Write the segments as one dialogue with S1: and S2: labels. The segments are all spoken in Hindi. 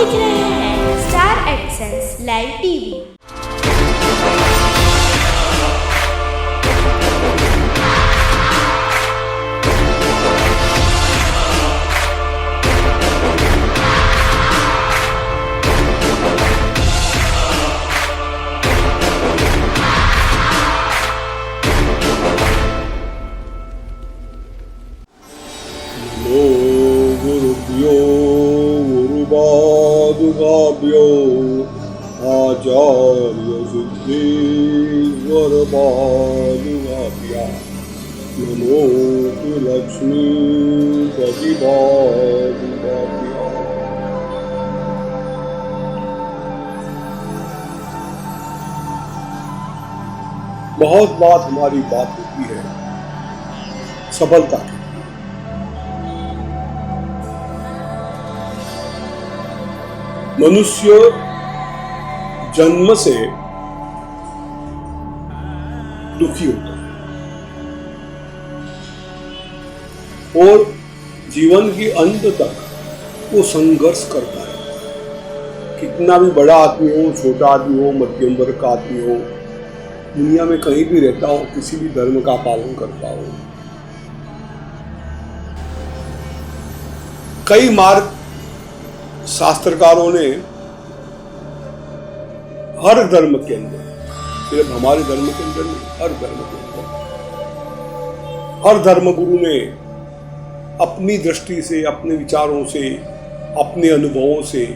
S1: देख रहे हैं स्टार एक्सेंस लाइव टीवी।
S2: गुरुभ्यो गुरुपादुकाभ्यो आचार्य सिद्धेश्वर पादुकाभ्या नमो लक्ष्मी प्रतिपादुकाभ्या। बहुत बात हमारी बात होती है सफलता की। मनुष्य जन्म से दुखी होता है और जीवन के अंत तक वो संघर्ष करता है। कितना भी बड़ा आदमी हो, छोटा आदमी हो, मध्यम वर्ग का आदमी हो, दुनिया में कहीं भी रहता हो, किसी भी धर्म का पालन करता हो, कई मार्ग शास्त्रकारों ने हर धर्म के अंदर, सिर्फ हमारे धर्म के अंदर नहीं, हर धर्म के अंदर, हर धर्मगुरु ने अपनी दृष्टि से, अपने विचारों से, अपने अनुभवों से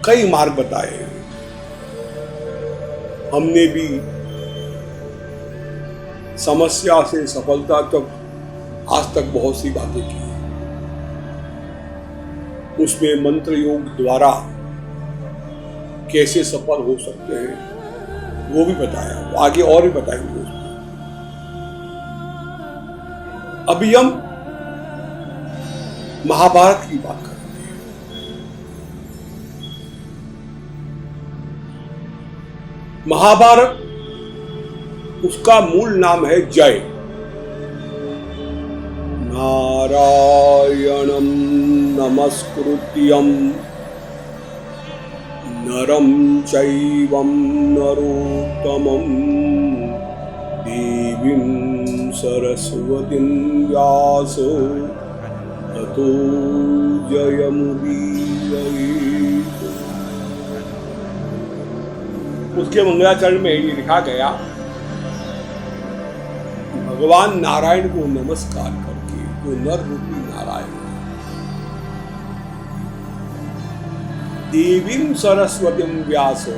S2: कई मार्ग बताए हैं। हमने भी समस्या से सफलता तक आज तक बहुत सी बातें की। उसमें मंत्र योग द्वारा कैसे सफल हो सकते हैं वो भी बताया, आगे और भी बताएंगे। अभी हम महाभारत की बात करेंगे। महाभारत, उसका मूल नाम है जय। नारायणं नमस्कृत्यं नरं चैवं नरोत्तमं देवीं सरस्वतीं व्यासो ततो जयमुदीरयेत्। उसके मंगलाचरण में ये लिखा गया, भगवान नारायण को नमस्कार करके, जो नर रूपी नारायण, देवीं सरस्वतीं व्यासो,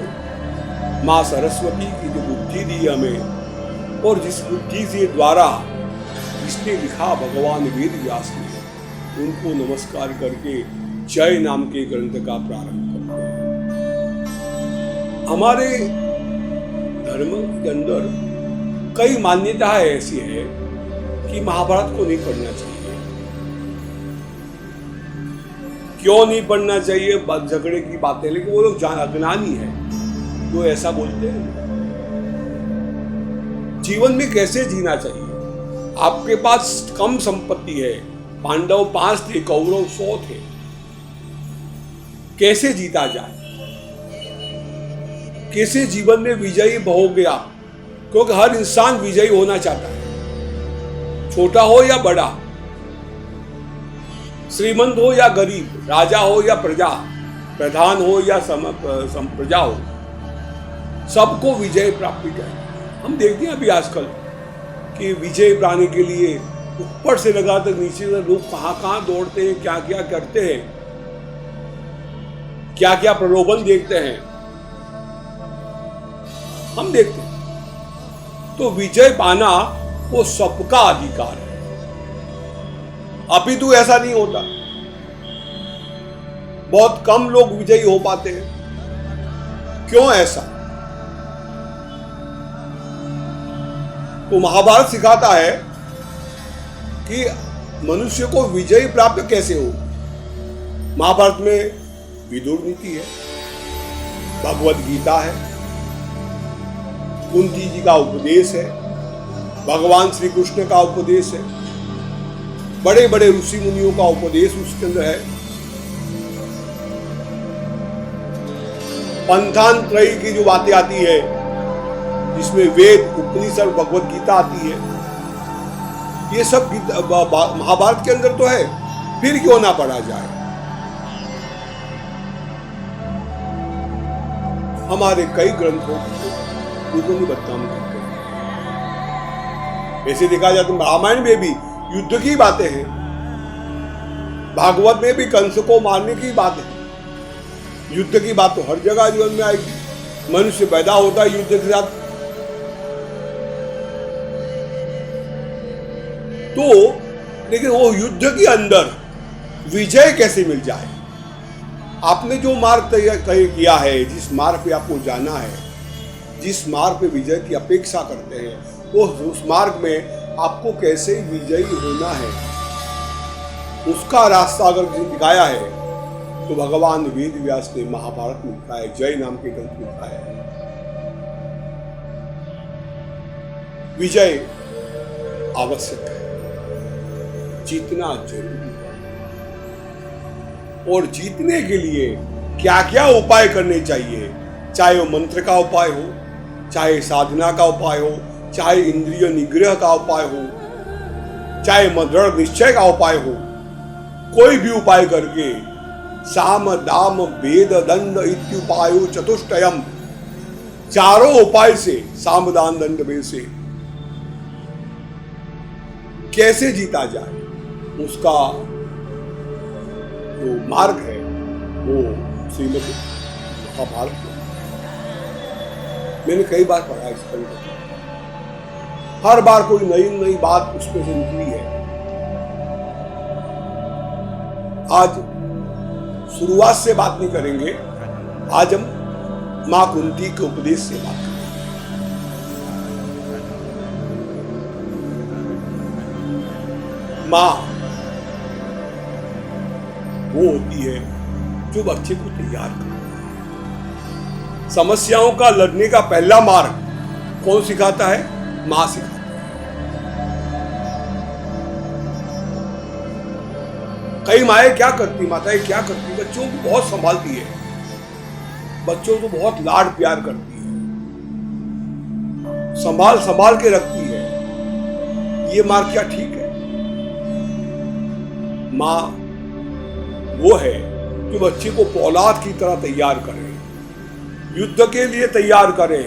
S2: माँ सरस्वती की जो बुद्धि दी हमें, और जिस बुद्धि से द्वारा जिसने लिखा भगवान वेद व्यास ने, उनको नमस्कार करके जय नाम के ग्रंथ का प्रारंभ करते हैं। हमारे धर्म के अंदर कई मान्यताएं ऐसी है कि महाभारत को नहीं पढ़ना चाहिए। क्यों नहीं पढ़ना चाहिए? झगड़े की बातें, लेकिन वो लोग अज्ञानी है जो ऐसा बोलते हैं। जीवन में कैसे जीना चाहिए? आपके पास कम संपत्ति है, पांडव 5 थे, कौरव 100 थे, कैसे जीता जाए? कैसे जीवन में विजयी हो गया? क्योंकि हर इंसान विजयी होना चाहता है, छोटा हो या बड़ा, श्रीमंत हो या गरीब, राजा हो या प्रजा, प्रधान हो या प्रजा हो, सबको विजय प्राप्ति चाहिए। हम देखते हैं अभी आजकल कि विजय पाने के लिए ऊपर से लगाकर नीचे तक लोग कहाँ दौड़ते हैं, क्या क्या करते हैं, क्या क्या प्रलोभन देखते हैं, हम देखते हैं। तो विजय पाना वो सबका अधिकार है। अपितु ऐसा नहीं होता, बहुत कम लोग विजयी हो पाते हैं। क्यों ऐसा? तो महाभारत सिखाता है कि मनुष्य को विजय प्राप्त कैसे हो। महाभारत में विदुर नीति है, भगवद गीता है, कुंती जी का उपदेश है, भगवान श्री कृष्ण का उपदेश है, बड़े बड़े ऋषि मुनियों का उपदेश उसके अंदर है। पंथांतरयी की जो बातें आती है, जिसमें वेद, उपनिषद, भगवत गीता आती है, ये सब महाभारत के अंदर तो है, फिर क्यों ना पढ़ा जाए। हमारे कई ग्रंथों को बदनाम करते हैं। ऐसे देखा जाए तो रामायण में भी युद्ध की बातें हैं, भागवत में भी कंस को मारने की बात है। युद्ध की बात तो हर जगह जीवन में आएगी। मनुष्य पैदा होता है युद्ध के साथ। तो लेकिन वो युद्ध के अंदर विजय कैसे मिल जाए। आपने जो मार्ग तय किया है, जिस मार्ग पे आपको जाना है, जिस मार्ग पे विजय की अपेक्षा करते हैं, वो उस मार्ग में आपको कैसे विजयी होना है, उसका रास्ता अगर किसी ने दिखाया है तो भगवान वेद व्यास ने महाभारत में लिखा है, जय नाम के ग्रंथ में लिखा है। विजय आवश्यक है, जीतना जरूरी है। और जीतने के लिए क्या क्या उपाय करने चाहिए, चाहे वो मंत्र का उपाय हो, चाहे साधना का उपाय हो, चाहे इंद्रिय निग्रह का उपाय हो, चाहे दृढ़ निश्चय का उपाय हो, कोई भी उपाय करके साम दाम वेद दंड इत्युपायो चतुष्टयम, चारों उपाय से, साम दान दंड वेद से कैसे जीता जाए, उसका जो मार्ग है वो श्रीमद् महाभारत में मैंने कई बार पढ़ा। इस पर हर बार कोई नई नई बात उसमें से निकली है। आज शुरुआत से बात नहीं करेंगे, आज हम मां कुंती के उपदेश से बात करेंगे। मां वो होती है जो बच्चे को तैयार करती है। समस्याओं का लड़ने का पहला मार्ग कौन सिखाता है? मां सिखाती है। कई माएँ क्या करती, माताएं क्या करती, बच्चों को बहुत संभालती है, बच्चों को बहुत लाड प्यार करती है, संभाल संभाल के रखती है। ये मार्ग क्या ठीक है? मां वो है जो बच्चे को पौलाद की तरह तैयार करे, युद्ध के लिए तैयार करे।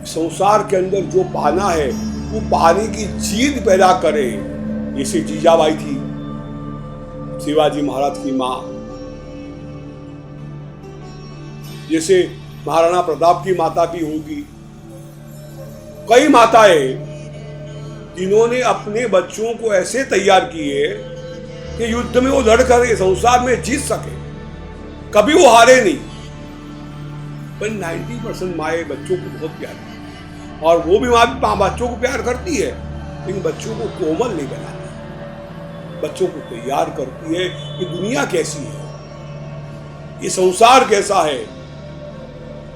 S2: संसार के अंदर जो पाना है वो पाने की जीत पैदा करे। जैसे जीजाबाई थी, शिवाजी महाराज की मां, जैसे महाराणा प्रताप की माता भी होगी। कई माताएं जिन्होंने अपने बच्चों को ऐसे तैयार किए कि युद्ध में वो लड़ कर संसार में जीत सके, कभी वो हारे नहीं। पर 90% माएँ बच्चों को बहुत प्यार करती हैं, और वो भी माँ बच्चों को प्यार करती है, लेकिन बच्चों को कोमल नहीं बनाती, बच्चों को तैयार करती है कि दुनिया कैसी है, ये संसार कैसा है,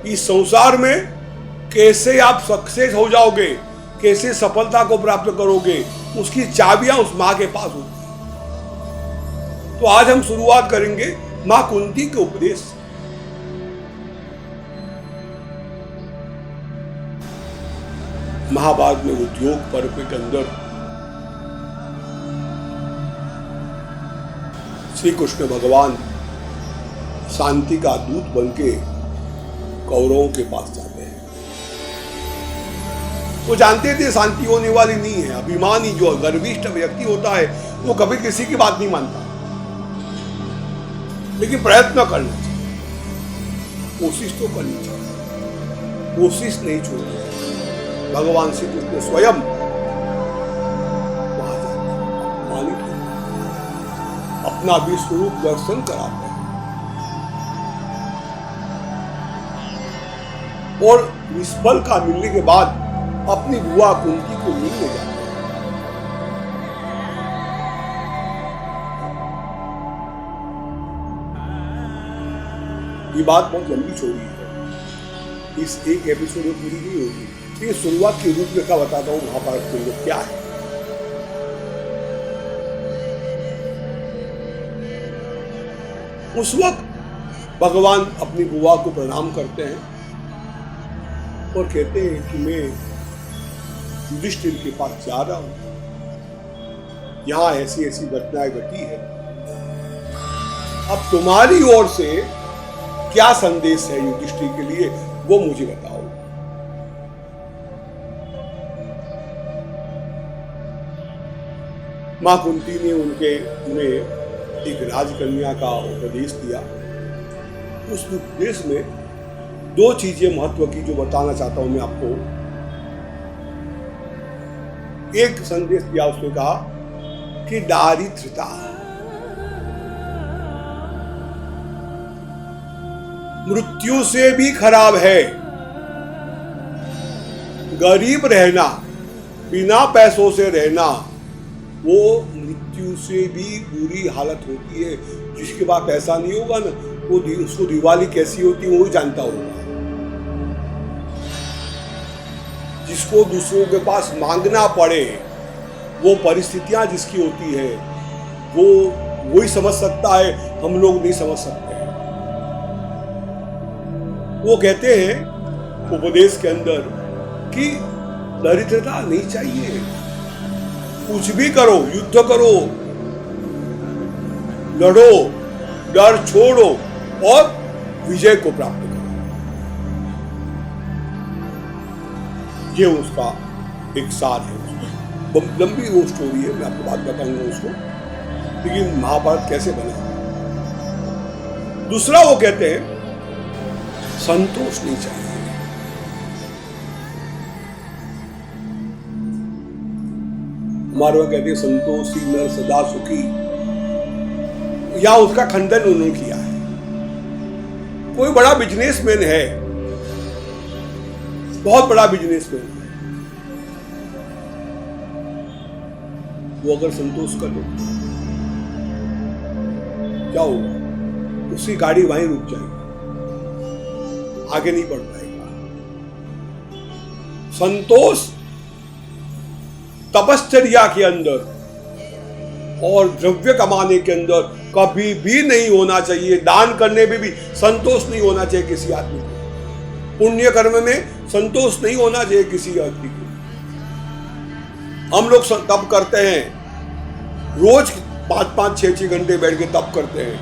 S2: इस संसार में कैसे आप सक्सेस हो जाओगे, कैसे सफलता को प्राप्त करोगे, उसकी चाबियां उस मां के पास होती। तो आज हम शुरुआत करेंगे मां कुंती के उपदेश से। महाभारत में उद्योग पर्व के अंदर श्री कृष्ण भगवान शांति का दूत बनके कौरवों के पास जाते हैं। वो जानते थे शांति होने वाली नहीं है। अभिमानी जो गर्विष्ठ व्यक्ति होता है वो कभी किसी की बात नहीं मानता, लेकिन प्रयत्न करना चाहिए, कोशिश तो करनी चाहिए, कोशिश नहीं छोड़नी चाहिए। भगवान श्री कृष्ण स्वयं वहां जाते हैं, अपना भी स्वरूप दर्शन कराते हैं, और निष्फल का मिलने के बाद अपनी बुआ कुंती को मिलने जाते हैं। ये बात बहुत लंबी चौड़ी है, इस एक एपिसोड में पूरी नहीं होगी। ये शुरुआत की रूपरेखा बताता हूँ महाभारत के अंदर क्या है। उस वक्त भगवान अपनी बुआ को प्रणाम करते हैं और कहते हैं कि मैं युधिष्ठिर के पास जा रहा हूं, यहां ऐसी ऐसी घटनाएं घटी है, अब तुम्हारी ओर से क्या संदेश है युधिष्ठिर के लिए, वो मुझे बताओ। मां कुंती ने उन्हें एक राजकन्या का उपदेश दिया। उस उपदेश में दो चीजें महत्व की जो बताना चाहता हूं मैं आपको। एक संदेश दिया, उसने कहा कि दारिद्रता मृत्यु से भी खराब है। गरीब रहना, बिना पैसों से रहना, वो मृत्यु से भी बुरी हालत होती है। जिसके पास पैसा नहीं होगा ना, वो उसको दिवाली कैसी होती है वो जानता होगा। जिसको दूसरों के पास मांगना पड़े, वो परिस्थितियां जिसकी होती है, वो वही समझ सकता है, हम लोग नहीं समझ सकते। वो कहते हैं उपदेश के अंदर कि दरिद्रता नहीं चाहिए, कुछ भी करो, युद्ध करो, लड़ो, डर छोड़ो और विजय को प्राप्त करो। ये उसका एक सार है। लंबी वो स्टोरी है, मैं आपको बात बताऊंगा उसको, लेकिन महाभारत कैसे बना। दूसरा वो कहते हैं संतोष नहीं चाहिए। हमारे वहां कहते हैं संतोषी नर सदा सुखी, या उसका खंडन उन्होंने किया है। कोई बड़ा बिजनेसमैन है, बहुत बड़ा बिजनेसमैन है, वो अगर संतोष कर लो क्या होगा, उसकी गाड़ी वहीं रुक जाएगी, आगे नहीं बढ़ पाएगा। संतोष तपश्चर्या के अंदर और द्रव्य कमाने के अंदर कभी भी नहीं होना चाहिए। दान करने में भी संतोष नहीं होना चाहिए किसी आदमी को। पुण्य कर्म में संतोष नहीं होना चाहिए किसी आदमी को। हम लोग तप करते हैं, रोज 5-5, 6-6 घंटे बैठ के तप करते हैं।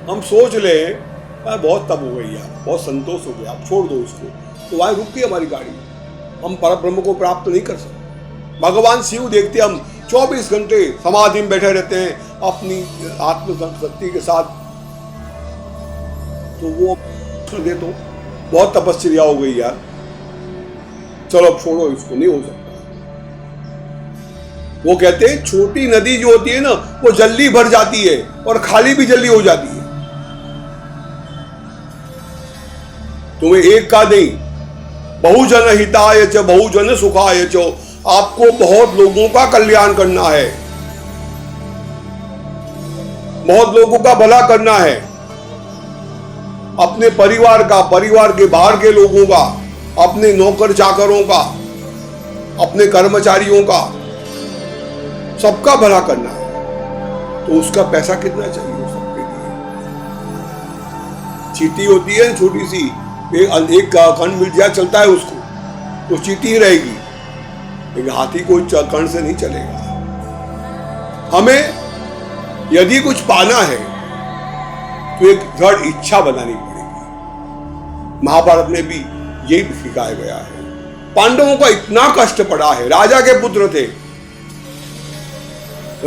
S2: हम सोच ले बहुत तप हो गई यार, बहुत संतोष हो गया, आप छोड़ दो इसको, तो वहां रुक गई हमारी गाड़ी। हम परब्रह्म को प्राप्त नहीं कर सकते। भगवान शिव देखते हम 24 घंटे समाधि में बैठे रहते हैं अपनी आत्मशक्ति के साथ, तो वो दे तो बहुत तपस्या हो गई यार, चलो अब छोड़ो इसको, नहीं हो सकता। वो कहते हैं छोटी नदी जो होती है ना, वो जल्दी भर जाती है और खाली भी जल्दी हो जाती है। तुम्हें एक का नहीं, बहुजन हिताय च बहुजन सुखाय च, आपको बहुत लोगों का कल्याण करना है, बहुत लोगों का भला करना है, अपने परिवार का, परिवार के बाहर के लोगों का, अपने नौकर चाकरों का, अपने कर्मचारियों का, सबका भला करना है। तो उसका पैसा कितना चाहिए सबके लिए। चींटी होती है छोटी सी, एक कण मिल जाए चलता है उसको, तो चींटी ही रहेगी, एक हाथी को कण से नहीं चलेगा। हमें यदि कुछ पाना है तो एक दृढ़ इच्छा बनानी पड़ेगी। महाभारत में भी यही सिखाया गया है। पांडवों का इतना कष्ट पड़ा है, राजा के पुत्र थे,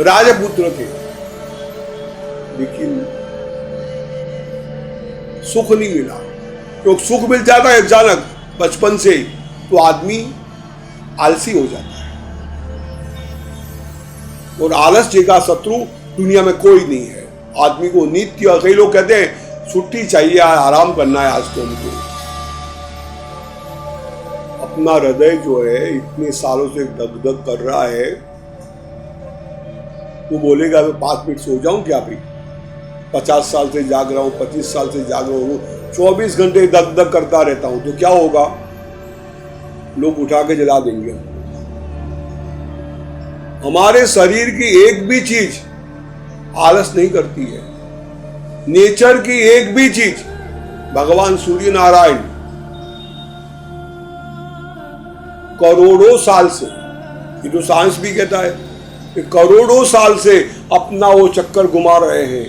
S2: राजपुत्र थे, लेकिन सुख नहीं मिला। क्योंकि सुख मिल जाता है अचानक बचपन से, तो आदमी आलसी हो जाता है। और आलस जैसा शत्रु दुनिया में कोई नहीं है। आदमी को नित्य, कई लोग कहते हैं छुट्टी चाहिए, आराम करना है आज तो हमको। अपना हृदय जो है इतने सालों से धक धक कर रहा है, वो बोलेगा मैं 5 मिनट सो जाऊं क्या भाई, 50 साल से जाग रहा हूं, 25 साल से जाग रहा हूं, 24 घंटे धक धक करता रहता हूं, तो क्या होगा, लोग उठा के जला देंगे। हमारे शरीर की एक भी चीज आलस नहीं करती है। नेचर की एक भी चीज, भगवान सूर्य नारायण करोड़ों साल से, ये तो साइंस भी कहता है कि करोड़ों साल से अपना वो चक्कर घुमा रहे हैं,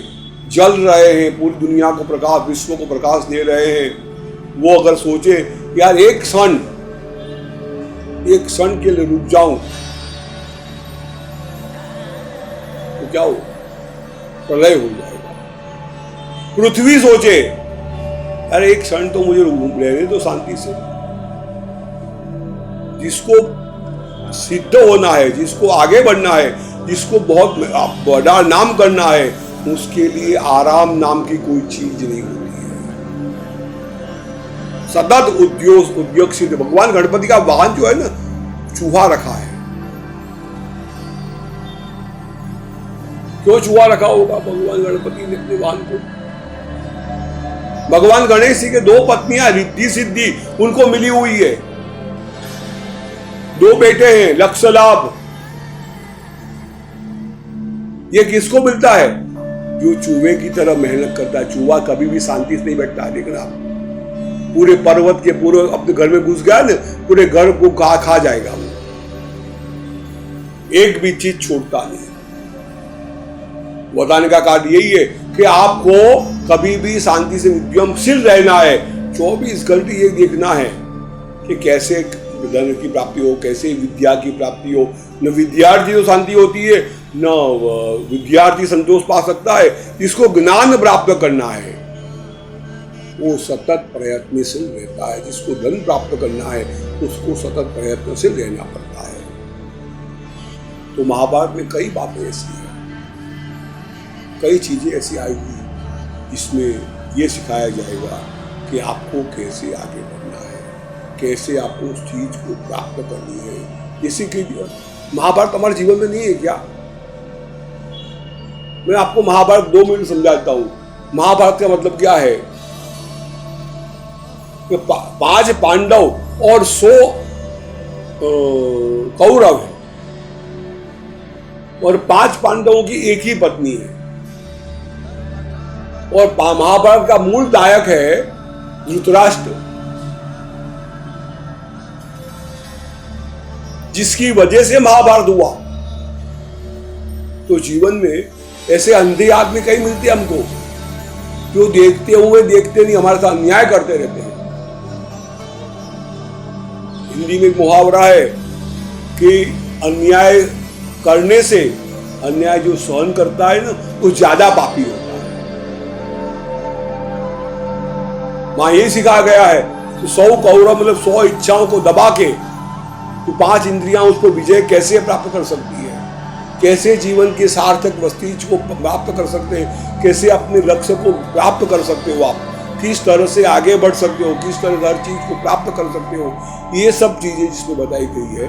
S2: जल रहे हैं, पूरी दुनिया को प्रकाश, विश्व को प्रकाश दे रहे हैं। वो अगर सोचे यार एक क्षण के लिए रुक जाऊं तो क्या हो, प्रलय हो जाएगा। पृथ्वी सोचे अरे एक क्षण तो मुझे रहने दो शांति से। जिसको सिद्ध होना है, जिसको आगे बढ़ना है, जिसको बहुत बड़ा नाम करना है, उसके लिए आराम नाम की कोई चीज नहीं होती है। सतत उद्योग सिद्ध। भगवान गणपति का वाहन जो है ना, चूहा रखा है। क्यों चूहा रखा होगा भगवान गणपति ने अपने वाहन को? भगवान गणेश जी के 2 पत्नियां रिद्धि सिद्धि उनको मिली हुई है, 2 बेटे हैं, लक्ष्य लाभ। ये किसको मिलता है? जो चूहे की तरह मेहनत करता है। चूहा कभी भी शांति से नहीं बैठता है। लेकिन आप पूरे पर्वत के पूरे अपने घर में घुस गया ना, पूरे घर को खा जाएगा वो, एक भी चीज छोड़ता नहीं। बताने का कारण यही है कि आपको कभी भी शांति से उद्यमशील रहना है। 24 घंटे ये देखना है कि कैसे धन की प्राप्ति हो, कैसे विद्या की प्राप्ति हो। न विद्यार्थी को शांति होती है, न विद्यार्थी संतोष पा सकता है। जिसको ज्ञान प्राप्त करना है वो सतत प्रयत्नशील रहता है। जिसको धन प्राप्त करना है उसको सतत प्रयत्नशील रहना पड़ता है। तो महाभारत में कई बातें ऐसी हैं, कई चीजें ऐसी आएगी जिसमें ये सिखाया जाएगा कि आपको कैसे आगे बढ़ना है, कैसे आपको उस चीज को प्राप्त करनी है। जैसे कि महाभारत हमारे जीवन में नहीं है क्या? मैं आपको महाभारत 2 मिनट समझाता हूं। महाभारत का मतलब क्या है कि 5 पांडव और 100 कौरव है, और 5 पांडवों की एक ही पत्नी है। और महाभारत का मूल नायक है धृतराष्ट्र, जिसकी वजह से महाभारत हुआ। तो जीवन में ऐसे अंधे आदमी कहीं मिलते हैं हमको, जो देखते हुए देखते नहीं हमारे साथ अन्याय करते रहते हैं। हिंदी में एक मुहावरा है कि अन्याय करने से, अन्याय जो सहन करता है ना, वो ज्यादा पापी होता है। वहां यही सिखाया गया है कि 100 कौरव मतलब 100 इच्छाओं को दबा के तो 5 इंद्रियां उसको विजय कैसे प्राप्त कर सकती है, कैसे जीवन के सार्थक वस्तीज को प्राप्त कर सकते हैं, कैसे अपने लक्ष्य को प्राप्त कर सकते हो, आप किस तरह से आगे बढ़ सकते हो, किस तरह हर चीज को प्राप्त कर सकते हो। ये सब चीजें जिसमें बताई गई है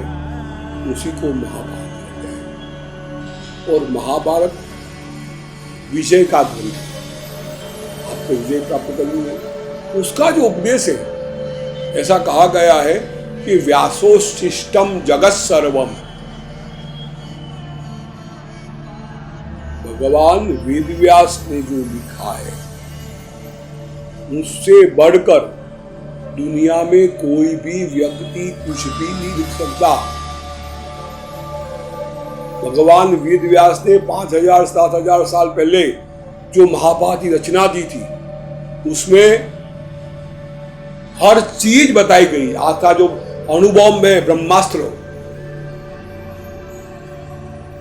S2: उसी को महाभारत कहते हैं। और महाभारत विजय का ग्रंथ है। आपको विजय प्राप्त करनी है, उसका जो उपदेश है, ऐसा कहा गया है कि व्यासोशिष्टम जगत सर्वम। भगवान वेदव्यास ने जो लिखा है उससे बढ़कर दुनिया में कोई भी व्यक्ति कुछ भी नहीं लिख सकता। भगवान वेदव्यास ने 5000-7000 साल पहले जो महाभारत की रचना दी थी, उसमें हर चीज बताई गई। आज का जो अणुबॉम्ब है,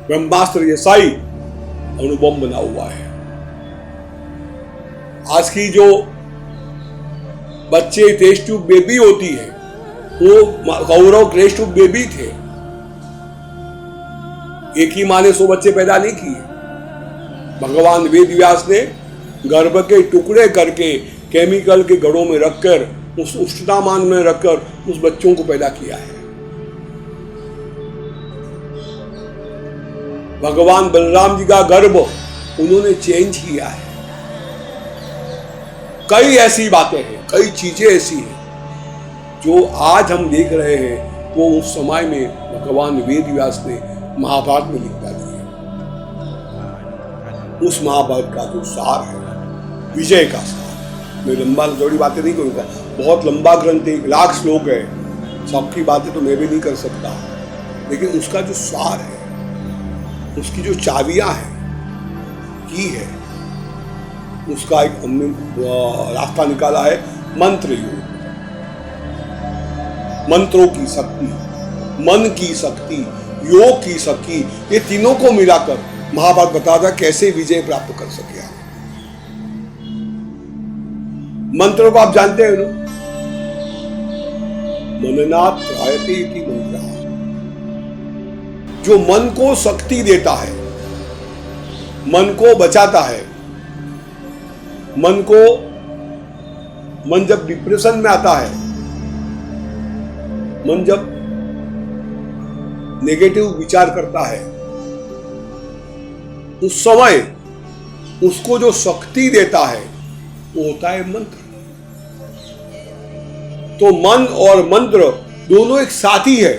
S2: ब्रह्मास्त्र जैसा ही अणुबॉम्ब बना हुआ है। आज की जो बच्चे टेस्ट ट्यूब बेबी होती है, वो कौरव टेस्ट ट्यूब बेबी थे। एक ही माँ ने 100 बच्चे पैदा नहीं किए। भगवान वेदव्यास ने गर्भ के टुकड़े करके केमिकल के घड़ों में रखकर, उस उष्णतामान में रखकर उस बच्चों को पैदा किया है। भगवान बलराम जी का गर्भ उन्होंने चेंज किया है। कई ऐसी बातें हैं, कई चीजें ऐसी हैं जो आज हम देख रहे हैं, वो उस समय में भगवान वेदव्यास ने महाभारत में लिख डाली है। उस महाभारत का जो सार है विजय का सार। मैं लंबा थोड़ी बातें नहीं करूँगा, बहुत लंबा ग्रंथ है, 1,00,000 श्लोक है, सबकी बातें तो मैं भी नहीं कर सकता, लेकिन उसका जो सार है, उसकी जो चाबियां हैं, की है, उसका एक हमने रास्ता निकाला है, मंत्र योग। मंत्रों की शक्ति, मन की शक्ति, योग की शक्ति, ये तीनों को मिलाकर महाभारत बताता कैसे विजय प्राप्त कर सके आप। मंत्रों को आप जानते हैं ना, मननात् त्रायते इति मंत्रः, जो मन को शक्ति देता है, मन को बचाता है, मन जब डिप्रेशन में आता है, मन जब नेगेटिव विचार करता है, उस समय उसको जो शक्ति देता है वो होता है मंत्र। तो मन और मंत्र दोनों एक साथी है।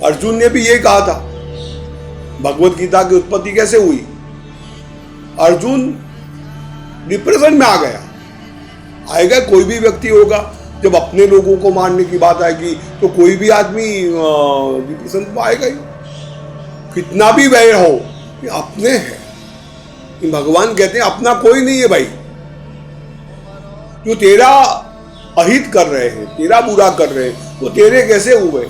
S2: अर्जुन ने भी ये कहा था, भगवत गीता की उत्पत्ति कैसे हुई? अर्जुन डिप्रेशन में आ गया। आएगा, कोई भी व्यक्ति होगा, जब अपने लोगों को मारने की बात आएगी तो कोई भी आदमी डिप्रेशन में आएगा ही, कितना भी वैर हो, ये अपने हैं। भगवान कहते हैं अपना कोई नहीं है भाई, जो तेरा अहित कर रहे हैं, तेरा बुरा कर रहे हैं, वो तेरे कैसे हुए?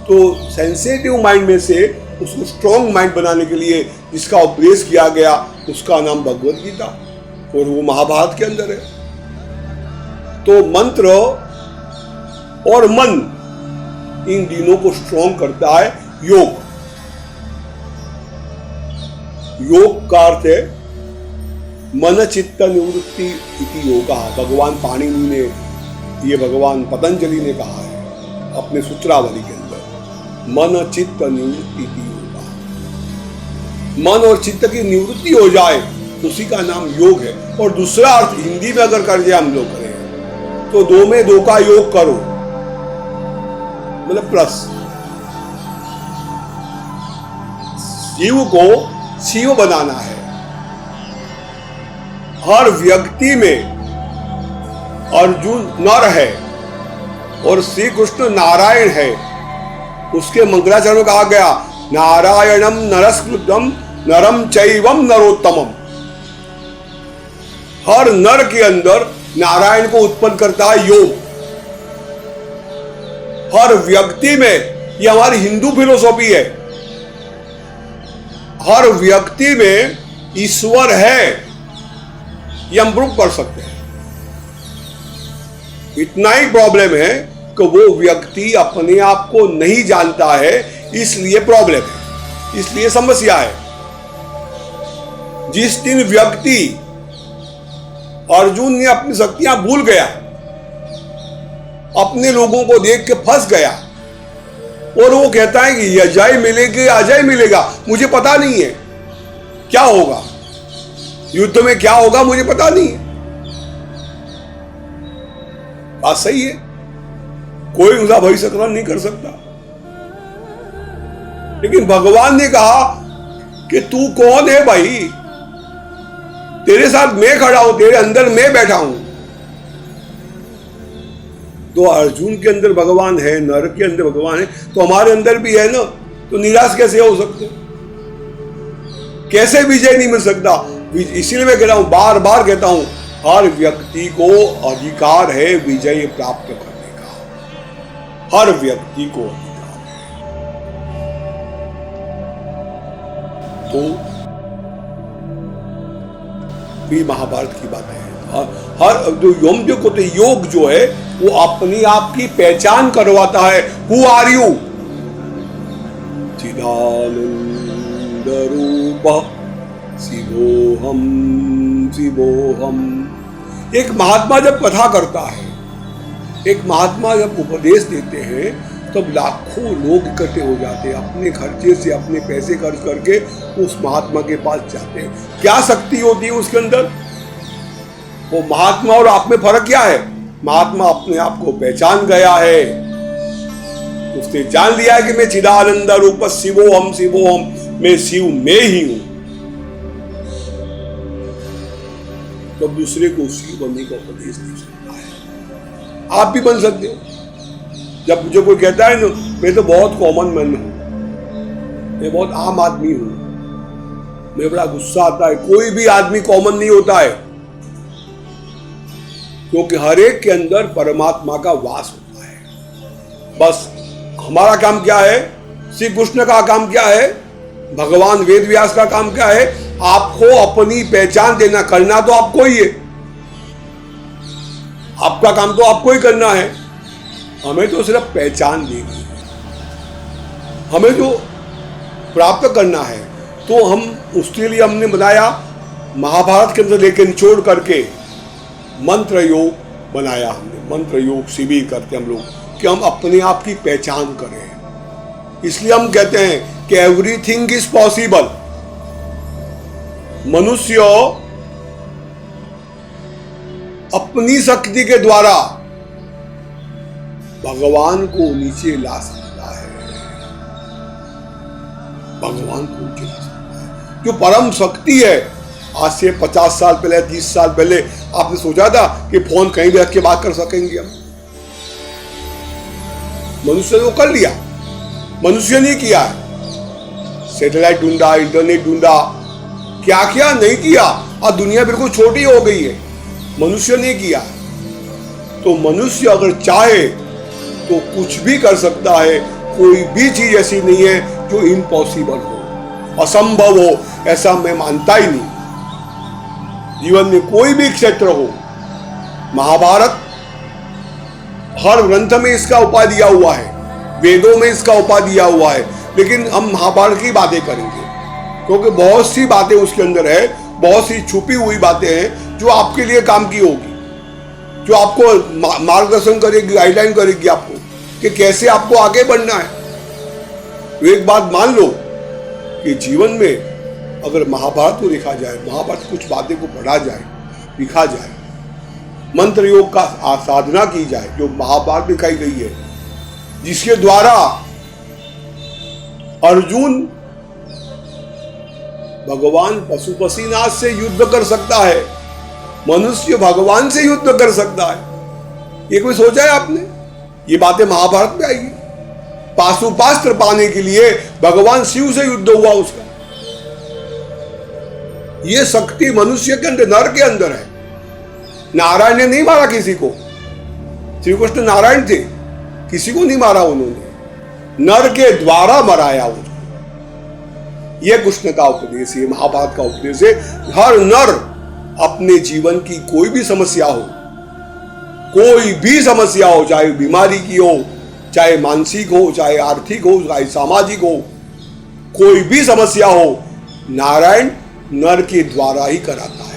S2: तो सेंसिटिव माइंड में से उसको स्ट्रॉन्ग माइंड बनाने के लिए जिसका उपदेश किया गया, उसका नाम भगवत गीता, और वो महाभारत के अंदर है। तो मंत्र और मन, इन तीनों को स्ट्रॉन्ग करता है योग। योग का अर्थ है मन चित्त निवृत्ति इति योगा। भगवान पाणिनि ने, ये भगवान पतंजलि ने कहा है अपने सूत्रावली के अंदर, मन चित्त निवृत्ति इति योगा। मन और चित्त की निवृत्ति हो जाए, उसी का नाम योग है। और दूसरा अर्थ हिंदी में अगर कर दिया हम लोग करें तो 2 में 2 का योग करो, मतलब प्लस। शिव को शिव बनाना है। हर व्यक्ति में अर्जुन नर है और श्री कृष्ण नारायण है। उसके मंगलाचरण में कहा गया, नारायणम नरस्कृतम नरम चैवम नरोत्तमम। हर नर के अंदर नारायण को उत्पन्न करता है योग। हर व्यक्ति में, ये हमारी हिंदू फिलोसॉफी है, हर व्यक्ति में ईश्वर है, ये हम प्रूव कर सकते हैं। इतना ही प्रॉब्लम है कि वो व्यक्ति अपने आप को नहीं जानता है, इसलिए प्रॉब्लम है, इसलिए समस्या है। जिस दिन व्यक्ति, अर्जुन ने अपनी शक्तियां भूल गया, अपने लोगों को देख के फंस गया, और वो कहता है कि अजय मिलेगी, अजय मिलेगा, मुझे पता नहीं है क्या होगा, युद्ध में क्या होगा मुझे पता नहीं है। बात सही है, कोई उसका भविष्य नहीं कर सकता। लेकिन भगवान ने कहा कि तू कौन है भाई, तेरे साथ मैं खड़ा हूं, तेरे अंदर मैं बैठा हूं। तो अर्जुन के अंदर भगवान है, नर के अंदर भगवान है, तो हमारे अंदर भी है ना, तो निराश कैसे हो सकते, कैसे विजय नहीं मिल सकता? इसीलिए मैं कह रहा हूं, बार बार कहता हूं, हर व्यक्ति को अधिकार है विजय प्राप्त करने का। हर व्यक्ति को अधिकार है। तो भी महाभारत की बात है। हर जो योग जो है वो अपनी आप की पहचान करवाता है। Who are you? चिदानंद रूप शिवोहम शिवोहम। एक महात्मा जब कथा करता है, एक महात्मा जब उपदेश देते हैं, तब लाखों लोग इकट्ठे हो जाते हैं, अपने खर्चे से, अपने पैसे खर्च करके उस महात्मा के पास जाते हैं। क्या शक्ति होती है उसके अंदर? वो महात्मा और आप में फर्क क्या है? महात्मा अपने आप को पहचान गया है, उसने जान लिया है कि मैं चिदानंद रूप शिवोहम शिवोहम, मैं शिव में ही हूं। तो अब दूसरे को उसी बनने का उपदेश दे सकता है। आप भी बन सकते हो। जब मुझे कोई कहता है ना, मैं तो बहुत कॉमन मैन हूं, मैं बहुत आम आदमी हूं, मैं बड़ा गुस्सा आता है। कोई भी आदमी कॉमन नहीं होता है, क्योंकि हर एक के अंदर परमात्मा का वास होता है। बस हमारा काम क्या है, श्री कृष्ण का काम क्या है, भगवान वेद व्यास का काम क्या है, आपको अपनी पहचान देना। करना तो आपको ही है, आपका काम तो आपको ही करना है। हमें तो सिर्फ पहचान देनी है, हमें तो प्राप्त करना है। तो हम उसके लिए हमने बनाया, महाभारत के अंदर लेकर निचोड़ करके मंत्र योग बनाया। हमने मंत्र योग शिविर करते हम लोग कि हम अपने आप की पहचान करें। इसलिए हम कहते हैं कि एवरीथिंग इज पॉसिबल। मनुष्य अपनी शक्ति के द्वारा भगवान को नीचे ला सकता है, भगवान को नीचे ला सकता है। जो परम शक्ति है, आज से 50 साल पहले, 30 साल पहले आपने सोचा था कि फोन कहीं भी रख के बात कर सकेंगे हम? मनुष्य ने वो कर लिया, मनुष्य ने किया। सैटेलाइट ढूंढा, इंटरनेट ढूंढा, क्या क्या नहीं किया। अब दुनिया बिल्कुल छोटी हो गई है, मनुष्य ने किया। तो मनुष्य अगर चाहे तो कुछ भी कर सकता है। कोई भी चीज ऐसी नहीं है जो इम्पॉसिबल हो, असंभव हो, ऐसा मैं मानता ही नहीं। जीवन में कोई भी क्षेत्र हो, महाभारत हर ग्रंथ में इसका उपाय दिया हुआ है, वेदों में इसका उपाय दिया हुआ है, लेकिन हम महाभारत की बातें करेंगे क्योंकि बहुत सी बातें उसके अंदर है, बहुत सी छुपी हुई बातें हैं जो आपके लिए काम की होगी, जो आपको मार्गदर्शन करेगी, गाइडलाइन करेगी आपको कि कैसे आपको आगे बढ़ना है। तो एक बात मान लो कि जीवन में अगर महाभारत को लिखा जाए, महाभारत कुछ बातें को पढ़ा जाए, लिखा जाए, मंत्र योग का साधना की जाए, जो महाभारत दिखाई गई है, जिसके द्वारा अर्जुन भगवान पशुपतिनाथ से युद्ध कर सकता है, मनुष्य भगवान से युद्ध कर सकता है। ये कोई सोचा है आपने? ये बातें महाभारत में आएगी। पाशुपास्त्र पाने के लिए भगवान शिव से युद्ध हुआ उसका। ये शक्ति मनुष्य के अंदर, नर के अंदर है। नारायण ने नहीं मारा किसी को, श्री कृष्ण नारायण थे, किसी को नहीं मारा उन्होंने, नर के द्वारा मराया उसको। यह कृष्ण का उपदेश है, महाभारत का उपदेश है। हर नर अपने जीवन की कोई भी समस्या हो, कोई भी समस्या हो, चाहे बीमारी की हो, चाहे मानसिक हो, चाहे आर्थिक हो, चाहे सामाजिक हो, कोई भी समस्या हो, नारायण नर के द्वारा ही कराता है।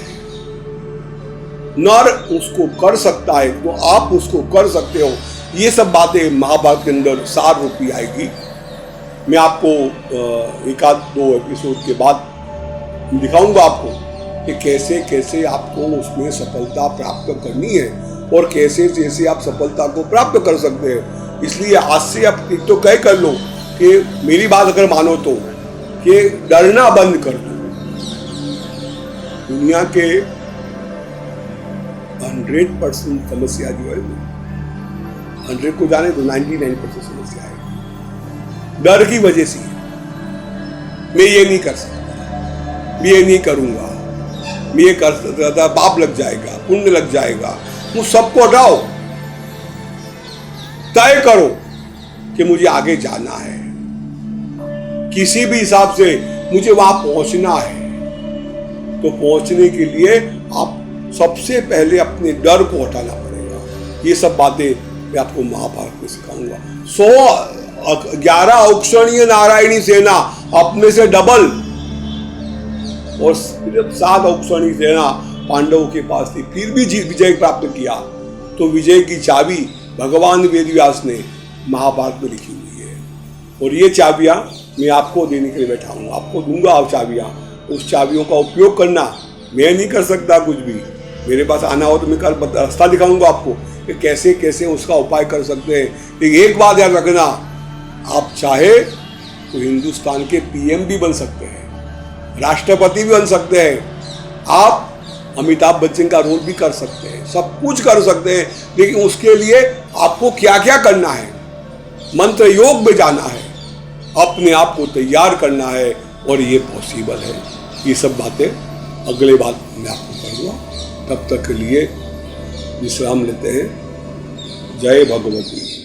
S2: नर उसको कर सकता है तो आप उसको कर सकते हो। ये सब बातें महाभारत के अंदर सार रूपी आएगी। मैं आपको एक आध दो एपिसोड के बाद दिखाऊंगा आपको कि कैसे कैसे आपको उसमें सफलता प्राप्त करनी है और कैसे कैसे आप सफलता को प्राप्त कर सकते हैं। इसलिए आज से आप एक तो कह कर लो कि मेरी बात अगर मानो तो कि डरना बंद कर दो। दुनिया के 100% समस्या जो है, 100 को जाने तो 99% समस्या है डर की वजह से। मैं ये नहीं कर सकता, मैं ये नहीं करूंगा, मैं ये कर सकता, पाप लग जाएगा, पुण्य लग जाएगा। वो सबको हटाओ, तय करो कि मुझे आगे जाना है, किसी भी हिसाब से मुझे वहां पहुंचना है। तो पहुंचने के लिए आप सबसे पहले अपने डर को हटाना पड़ेगा। ये सब बातें मैं आपको महाभारत में सिखाऊंगा। 111 औक्षणीय नारायणी सेना, अपने से डबल, और सिर्फ 7 औक्षणीय सेना पांडवों के पास थी, फिर भी विजय प्राप्त किया। तो विजय की चाबी भगवान वेदव्यास ने महाभारत में लिखी हुई है, और ये चाबियां मैं आपको देने के लिए बैठा हूँ, आपको दूंगा आप चाबियां। उस चाबियों का उपयोग करना। मैं नहीं कर सकता कुछ भी, मेरे पास आना हो तो मैं रास्ता दिखाऊंगा आपको कि कैसे कैसे उसका उपाय कर सकते हैं। लेकिन एक बात याद रखना, आप चाहे तो हिंदुस्तान के पीएम भी बन सकते हैं, राष्ट्रपति भी बन सकते हैं, आप अमिताभ बच्चन का रोल भी कर सकते हैं, सब कुछ कर सकते हैं, लेकिन उसके लिए आपको क्या क्या करना है, मंत्र योग में जाना है, अपने आप को तैयार करना है, और ये पॉसिबल है। ये सब बातें अगले बार मैं आपको करूँगा। तब तक के लिए विश्राम लेते हैं। जय भगवती।